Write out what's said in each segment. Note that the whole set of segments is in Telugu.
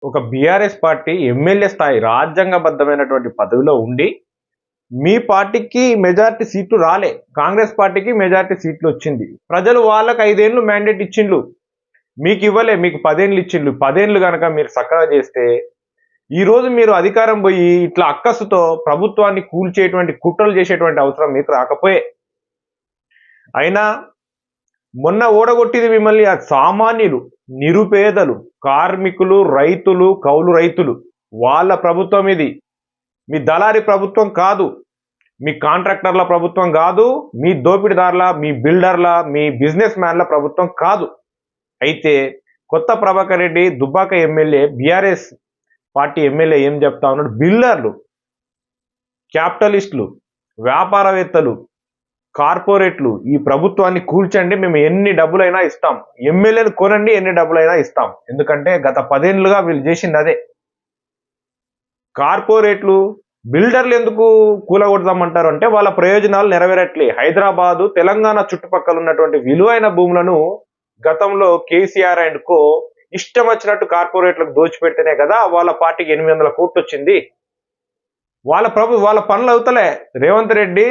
ఒక బీఆర్ఎస్ పార్టీ ఎమ్మెల్యే స్థాయి రాజ్యాంగబద్ధమైనటువంటి పదవిలో ఉండి మీ పార్టీకి మెజారిటీ సీట్లు రాలే, కాంగ్రెస్ పార్టీకి మెజారిటీ సీట్లు వచ్చింది. ప్రజలు వాళ్ళకి 5 ఏళ్ళు మ్యాండేట్ ఇచ్చిండ్రు, మీకు ఇవ్వలే, మీకు 10 ఏళ్ళు ఇచ్చిండ్రు. 10 ఏళ్ళు కనుక మీరు చక్కగా చేస్తే ఈరోజు మీరు అధికారం పోయి ఇట్లా అక్కసుతో ప్రభుత్వాన్ని కూల్చేటువంటి కుట్రలు చేసేటువంటి అవసరం మీకు రాకపోయే. అయినా మొన్న ఓడగొట్టింది మిమ్మల్ని ఆ సామాన్యులు, నిరుపేదలు, కార్మికులు, రైతులు, కౌలు రైతులు, వాళ్ళ ప్రభుత్వం ఇది. మీ దళారీ ప్రభుత్వం కాదు, మీ కాంట్రాక్టర్ల ప్రభుత్వం కాదు, మీ దోపిడిదారుల, మీ బిల్డర్ల, మీ బిజినెస్ మ్యాన్ల ప్రభుత్వం కాదు. అయితే కొత్త Prabhakar Reddy Dubbaka MLA, BRS party MLA ఏం చెప్తా ఉన్నాడు? బిల్డర్లు, క్యాపిటలిస్టులు, వ్యాపారవేత్తలు, కార్పొరేట్లు ఈ ప్రభుత్వాన్ని కూల్చండి, మేము ఎన్ని డబ్బులైనా ఇస్తాం, ఎమ్మెల్యేలు కొనండి, ఎన్ని డబ్బులైనా ఇస్తాం. ఎందుకంటే గత 10 ఏళ్ళుగా వీళ్ళు చేసింది అదే. కార్పొరేట్లు, బిల్డర్లు ఎందుకు కూలగొడదామంటారు అంటే వాళ్ళ ప్రయోజనాలు నెరవేరట్లే. హైదరాబాదు, తెలంగాణ చుట్టుపక్కల ఉన్నటువంటి విలువైన భూములను గతంలో కేసీఆర్ అండ్ కో ఇష్టం వచ్చినట్టు కార్పొరేట్లకు దోచిపెడితేనే కదా వాళ్ళ పార్టీకి 800 కోట్లు వచ్చింది. వాళ్ళ పనులు అవుతలే. రేవంత్ రెడ్డి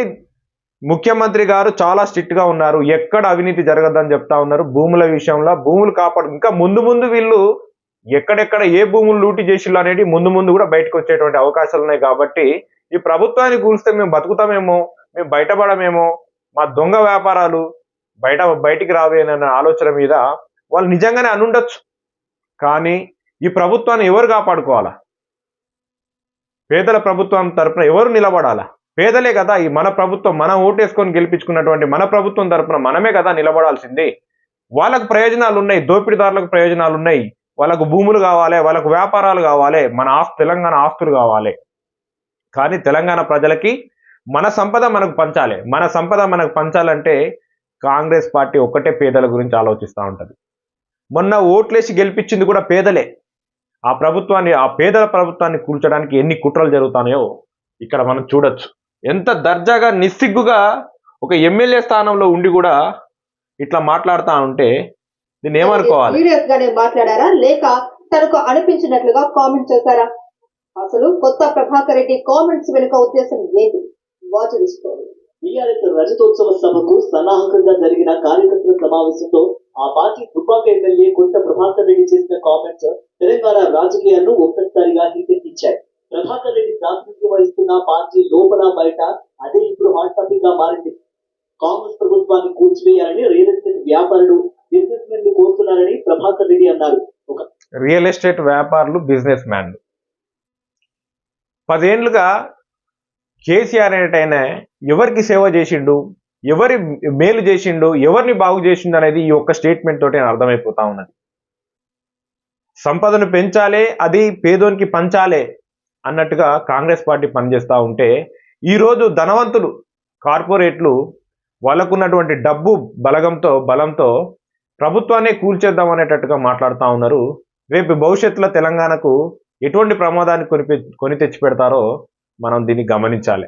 ముఖ్యమంత్రి గారు చాలా స్ట్రిక్ట్ గా ఉన్నారు, ఎక్కడ అవినీతి జరగదని చెప్తా ఉన్నారు. భూముల విషయంలో భూములు కాపాడు, ఇంకా ముందు వీళ్ళు ఎక్కడెక్కడ ఏ భూములు లూటి చేసిళ్ళు అనేది ముందు కూడా బయటకు వచ్చేటువంటి అవకాశాలు ఉన్నాయి. కాబట్టి ఈ ప్రభుత్వాన్ని కూల్స్తే మేము బతుకుతామేమో, మేము బయటపడమేమో, మా దొంగ వ్యాపారాలు బయటికి రావేనన్న ఆలోచన మీద వాళ్ళు నిజంగానే అనుండొచ్చు. కానీ ఈ ప్రభుత్వాన్ని ఎవరు కాపాడుకోవాలా? పేదల ప్రభుత్వం తరపున ఎవరు నిలబడాలా? పేదలే కదా. ఈ మన ప్రభుత్వం, మనం ఓటేసుకొని గెలిపించుకున్నటువంటి మన ప్రభుత్వం తరపున మనమే కదా నిలబడాల్సింది. వాళ్ళకు ప్రయోజనాలు ఉన్నాయి, దోపిడీదారులకు ప్రయోజనాలు ఉన్నాయి, వాళ్ళకు భూములు కావాలి, వాళ్ళకు వ్యాపారాలు కావాలి, మన తెలంగాణ ఆస్తులు కావాలి. కానీ తెలంగాణ ప్రజలకి మన సంపద మనకు పంచాలి. మన సంపద మనకు పంచాలంటే కాంగ్రెస్ పార్టీ ఒక్కటే పేదల గురించి ఆలోచిస్తూ ఉంటుంది. మొన్న ఓట్లేసి గెలిపించింది కూడా పేదలే. ఆ పేదల ప్రభుత్వాన్ని కూల్చడానికి ఎన్ని కుట్రలు జరుగుతాయో ఇక్కడ మనం చూడొచ్చు. ఎంత దర్జాగా నిస్సిగ్గుగా ఒక ఎమ్మెల్యే స్థానంలో ఉండి కూడా ఇట్లా మాట్లాడుతా ఉంటే దీన్ని ఏమనుకోవాలి? సీరియస్ గానే మాట్లాడారా లేక తనకు అనిపించినట్లుగా కామెంట్ చేశారా? అసలు కొత్త ప్రభాకర్ రెడ్డి కామెంట్స్ వెనుక ఉద్దేశం ఏంటి? వాచ్ తీసుకోండి. బీఆర్ఎస్ రజతోత్సవ సభకు సన్నాహకంగా జరిగిన కార్యకర్తల సమావేశంలో ఆ పార్టీ దుబ్బాక ఎమ్మెల్యే కొత్త ప్రభాకర్ రెడ్డి చేసిన కామెంట్స్ తెలంగాణ రాజకీయాలను ఒక్కసారిగా హిటెక్కించాయి. ప్రభాకర్ రెడ్డి ప్రాతినిధ్యం వహిస్తున్న పార్టీ లోపల బయట అదే ఇప్పుడు హాట్ టాపిక్ గా మారింది. కాంగ్రెస్ ప్రభుత్వాన్ని కూల్చివేయాలని రియల్ ఎస్టేట్ వ్యాపారులు, బిజినెస్ మెన్లు కోరుతున్నారని ప్రభాకర్ రెడ్డి అన్నారు. రియల్ ఎస్టేట్ వ్యాపారులు, బిజినెస్ మ్యాన్లు 10 ఏళ్లుగా కేసీఆర్ అనేటైనా ఎవరికి సేవ చేసిండు, ఎవరి మేలు చేసిండు, ఎవరిని బాగు చేసిండు అనేది ఈ ఒక్క స్టేట్మెంట్ తోటి అర్థమైపోతా ఉన్నది. సంపదను పెంచాలే, అది పేదోనికి పంచాలే అన్నట్టుగా కాంగ్రెస్ పార్టీ పనిచేస్తూ ఉంటే ఈరోజు ధనవంతులు, కార్పొరేట్లు వాళ్ళకున్నటువంటి డబ్బు బలంతో ప్రభుత్వాన్ని కూల్చేద్దాం అనేటట్టుగా మాట్లాడుతూ ఉన్నారు. రేపు భవిష్యత్తులో తెలంగాణకు ఎటువంటి ప్రమాదాన్ని కొని తెచ్చి పెడతారో మనం దీన్ని గమనించాలి.